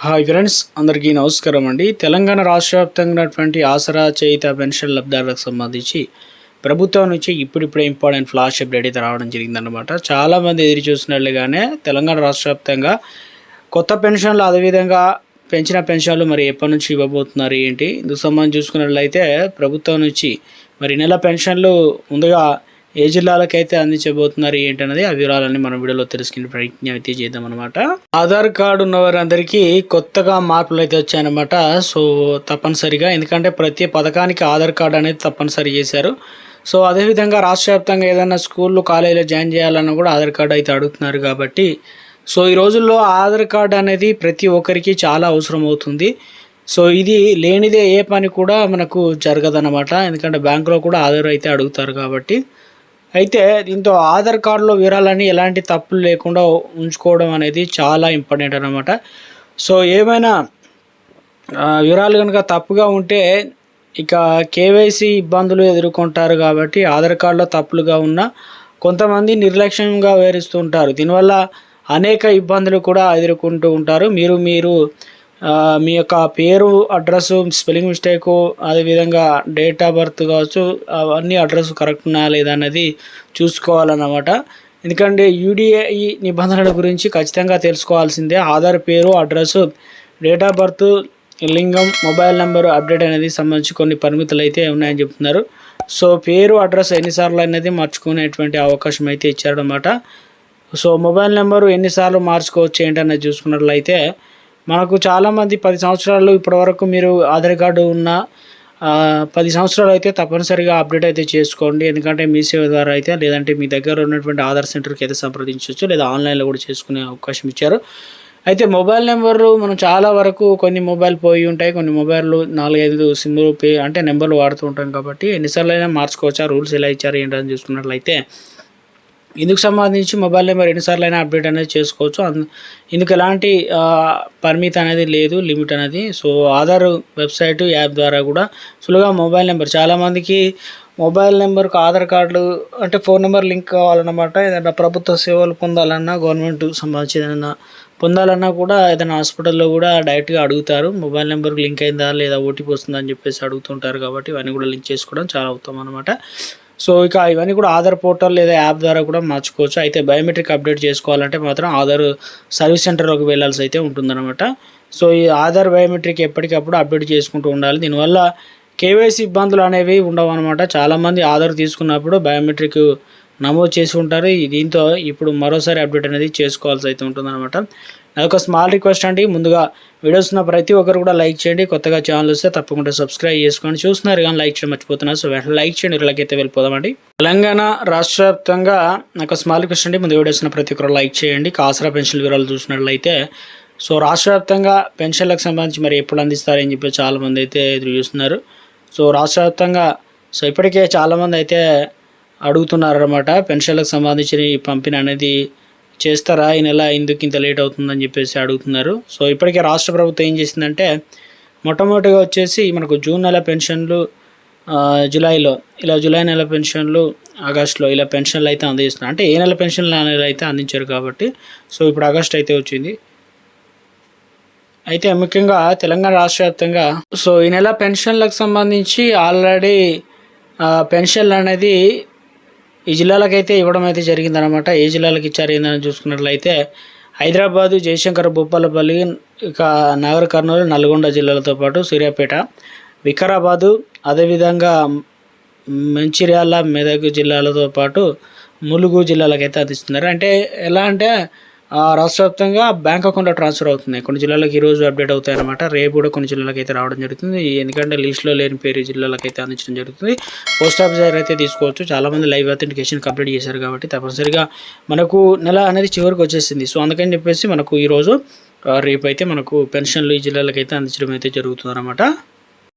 Hi friends, అందరికీ నమస్కారం అండి. తెలంగాణ రాష్ట్ర వ్యాప్తంగా ఉన్నటువంటి ఆసరా చేయుత పెన్షన్ లబ్ధిదారులకు సంబంధించి ప్రభుత్వం నుంచి ఇప్పుడిప్పుడే ఇంపార్టెంట్ ఫ్లాష్ అప్డేట్ అయితే రావడం జరిగిందనమాట. చాలామంది ఎదురు చూసినట్లుగానే తెలంగాణ రాష్ట్ర వ్యాప్తంగా కొత్త పెన్షన్లు, అదేవిధంగా పెంచిన పెన్షన్లు మరి ఎప్పటి నుంచి ఇవ్వబోతున్నారు ఏంటి, ఇందుకు సంబంధించి చూసుకున్నట్లయితే ప్రభుత్వం నుంచి మరి నెల పెన్షన్లు ముందుగా ఏ జిల్లాలకైతే అందించబోతున్నారు ఏంటనేది ఆ వివరాలన్నీ మనం వీడియోలో తెలుసుకునే ప్రయత్నం అయితే చేద్దాం అనమాట. ఆధార్ కార్డు ఉన్న వారందరికీ కొత్తగా మార్పులు అయితే వచ్చాయన్నమాట. సో తప్పనిసరిగా, ఎందుకంటే ప్రతి పథకానికి ఆధార్ కార్డు అనేది తప్పనిసరి చేశారు. సో అదేవిధంగా రాష్ట్ర వ్యాప్తంగా ఏదైనా స్కూళ్ళు, కాలేజీలో జాయిన్ చేయాలన్నా కూడా ఆధార్ కార్డు అయితే అడుగుతున్నారు కాబట్టి సో ఈ రోజుల్లో ఆధార్ కార్డు అనేది ప్రతి ఒక్కరికి చాలా అవసరం అవుతుంది. సో ఇది లేనిదే ఏ పని కూడా మనకు జరగదన్నమాట. ఎందుకంటే బ్యాంకులో కూడా ఆధార్ అయితే అడుగుతారు కాబట్టి. అయితే దీంతో ఆధార్ కార్డులో వివరాలని ఎలాంటి తప్పులు లేకుండా ఉంచుకోవడం అనేది చాలా ఇంపార్టెంట్ అన్నమాట. సో ఏమైనా వివరాలు కనుక తప్పుగా ఉంటే ఇక కేవైసీ ఇబ్బందులు ఎదుర్కొంటారు కాబట్టి ఆధార్ కార్డులో తప్పులుగా ఉన్న కొంతమంది నిర్లక్ష్యంగా వివరిస్తూ ఉంటారు. దీనివల్ల అనేక ఇబ్బందులు కూడా ఎదుర్కొంటూ ఉంటారు. మీరు మీ యొక్క పేరు, అడ్రస్, స్పెల్లింగ్ మిస్టేకు, అదేవిధంగా డేట్ ఆఫ్ బర్త్ కావచ్చు, అవన్నీ అడ్రస్ కరెక్ట్ ఉన్నాయా లేదా అనేది చూసుకోవాలన్నమాట. ఎందుకంటే యూడిఐ నిబంధనల గురించి ఖచ్చితంగా తెలుసుకోవాల్సిందే. ఆధార్ పేరు, అడ్రస్, డేట్ ఆఫ్ బర్త్, లింగం, మొబైల్ నెంబర్ అప్డేట్ అనేది సంబంధించి కొన్ని పరిమితులు అయితే ఉన్నాయని చెప్తున్నారు. సో పేరు, అడ్రస్ ఎన్నిసార్లు అనేది మార్చుకునేటువంటి అవకాశం అయితే ఇచ్చారన్నమాట. సో మొబైల్ నెంబరు ఎన్నిసార్లు మార్చుకోవచ్చు ఏంటనేది చూసుకున్నట్లయితే మనకు చాలామంది 10 సంవత్సరాలు ఇప్పటివరకు మీరు ఆధార్ కార్డు ఉన్న 10 సంవత్సరాలు అయితే తప్పనిసరిగా అప్డేట్ అయితే చేసుకోండి. ఎందుకంటే మీ సేవ ద్వారా అయితే, లేదంటే మీ దగ్గర ఉన్నటువంటి ఆధార్ సెంటర్కి అయితే సంప్రదించవచ్చు, లేదా ఆన్లైన్లో కూడా చేసుకునే అవకాశం ఇచ్చారు. అయితే మొబైల్ నెంబర్లు మనం చాలా వరకు కొన్ని మొబైల్ పోయి ఉంటాయి, కొన్ని మొబైల్లు 4-5 సిమ్లు అంటే నెంబర్లు వాడుతూ ఉంటాం కాబట్టి ఎన్నిసార్లు అయినా మార్చుకోవచ్చు. ఆ రూల్స్ ఎలా ఇచ్చారు ఏంటని చూసుకున్నట్లయితే ఇందుకు సంబంధించి మొబైల్ నెంబర్ ఎన్నిసార్లు అయినా అప్డేట్ అనేది చేసుకోవచ్చు. ఇందుకు ఎలాంటి పరిమితి అనేది లేదు, లిమిట్ అనేది. సో ఆధార్ వెబ్సైట్, యాప్ ద్వారా కూడా సులువుగా మొబైల్ నెంబర్, చాలామందికి మొబైల్ నెంబర్కు ఆధార్ కార్డులు అంటే ఫోన్ నెంబర్ లింక్ కావాలన్నమాట. ఏదైనా ప్రభుత్వ సేవలు పొందాలన్నా, గవర్నమెంట్ సంబంధించి ఏదైనా పొందాలన్నా కూడా ఏదైనా హాస్పిటల్లో కూడా డైరెక్ట్గా అడుగుతారు, మొబైల్ నెంబర్కి లింక్ అయిందా లేదా, ఓటీపీ వస్తుందా అని చెప్పేసి అడుగుతుంటారు. కాబట్టి ఇవన్నీ కూడా లింక్ చేసుకోవడం చాలా ఉత్తమం అనమాట. సో ఇక ఇవన్నీ కూడా ఆధార్ పోర్టల్ లేదా యాప్ ద్వారా కూడా మార్చుకోవచ్చు. అయితే బయోమెట్రిక్ అప్డేట్ చేసుకోవాలంటే మాత్రం ఆధార్ సర్వీస్ సెంటర్లోకి వెళ్ళాల్సి అయితే ఉంటుందన్నమాట. సో ఈ ఆధార్ బయోమెట్రిక్ ఎప్పటికప్పుడు అప్డేట్ చేసుకుంటూ ఉండాలి. దీనివల్ల కేవైసీ ఇబ్బందులు అనేవి ఉండవు అనమాట. చాలామంది ఆధార్ తీసుకున్నప్పుడు బయోమెట్రిక్ నమోదు చేసి ఉంటారు. దీంతో ఇప్పుడు మరోసారి అప్డేట్ అనేది చేసుకోవాల్సి అయితే ఉంటుందన్నమాట. అదొక స్మాల్ రిక్వెస్ట్ అండి. ముందుగా వీడియోస్ ఉన్న ప్రతి ఒక్కరు కూడా లైక్ చేయండి. కొత్తగా ఛానల్ వస్తే తప్పకుండా సబ్స్క్రైబ్ చేసుకోండి. చూస్తున్నారు కానీ లైక్ చేయడం మర్చిపోతున్నారు. సో వెంటనే లైక్ చేయండి. ఇలాగైతే వెళ్ళిపోదామండి. తెలంగాణ రాష్ట్ర వ్యాప్తంగా నాకు స్మాల్ రిక్వెస్ట్ అండి. ముందు వీడియోస్ ఉన్న ప్రతి ఒక్కరు లైక్ చేయండి. ఆసరా పెన్షన్ వివరాలు చూసినట్లయితే సో రాష్ట్ర వ్యాప్తంగా పెన్షన్లకు సంబంధించి మరి ఎప్పుడు అందిస్తారని చెప్పి చాలామంది అయితే ఎదురు చూస్తున్నారు. సో రాష్ట్ర వ్యాప్తంగా సో ఇప్పటికే చాలామంది అయితే అడుగుతున్నారు అన్నమాట. పెన్షన్లకు సంబంధించిన పంపిణీ అనేది చేస్తారా, ఈ నెల ఎందుకు ఇంత లేట్ అవుతుందని చెప్పేసి అడుగుతున్నారు. సో ఇప్పటికే రాష్ట్ర ప్రభుత్వం ఏం చేసిందంటే మొట్టమొదటిగా వచ్చేసి మనకు జూన్ నెల పెన్షన్లు జూలైలో, ఇలా జూలై నెల పెన్షన్లు ఆగస్టులో ఇలా పెన్షన్లు అయితే అందిస్తున్నారు. అంటే ఏ నెల పెన్షన్లు ఆ నెల అయితే అందించారు కాబట్టి సో ఇప్పుడు ఆగస్ట్ అయితే వచ్చింది. అయితే ముఖ్యంగా తెలంగాణ రాష్ట్ర వ్యాప్తంగా సో ఈ నెల పెన్షన్లకు సంబంధించి ఆల్రెడీ పెన్షన్లు అనేది ఈ జిల్లాలకైతే ఇవ్వడం అయితే జరిగిందనమాట. ఏ జిల్లాలకు ఇచ్చారు ఏందని చూసుకున్నట్లయితే హైదరాబాదు, జయశంకర్, భూపాలపల్లి, ఇక నాగర్ కర్నూలు, నల్గొండ జిల్లాలతో పాటు సూర్యాపేట, వికారాబాదు, అదేవిధంగా మంచిర్యాల, మెదక్ జిల్లాలతో పాటు ములుగు జిల్లాలకైతే అందిస్తున్నారు. అంటే ఎలా అంటే రాష్ట్ర వ్యాప్తంగా బ్యాంక్ అకౌంట్లో ట్రాన్స్ఫర్ అవుతున్నాయి. కొన్ని జిల్లాలకు ఈరోజు అప్డేట్ అవుతాయి అనమాట. రేపు కూడా కొన్ని జిల్లాలకు అయితే రావడం జరుగుతుంది. ఎందుకంటే లిస్ట్లో లేని పేరు జిల్లాలకు అయితే అందించడం జరుగుతుంది. పోస్ట్ ఆఫీస్ దగ్గర అయితే తీసుకోవచ్చు. చాలామంది లైవ్ అథెంటికేషన్ కంప్లీట్ చేశారు కాబట్టి తప్పనిసరిగా మనకు నెల అనేది చివరికి వచ్చేసింది. సో అందుకని చెప్పేసి మనకు ఈరోజు రేపు అయితే మనకు పెన్షన్లు ఈ జిల్లాలకు అయితే అందించడం అయితే జరుగుతుంది అనమాట.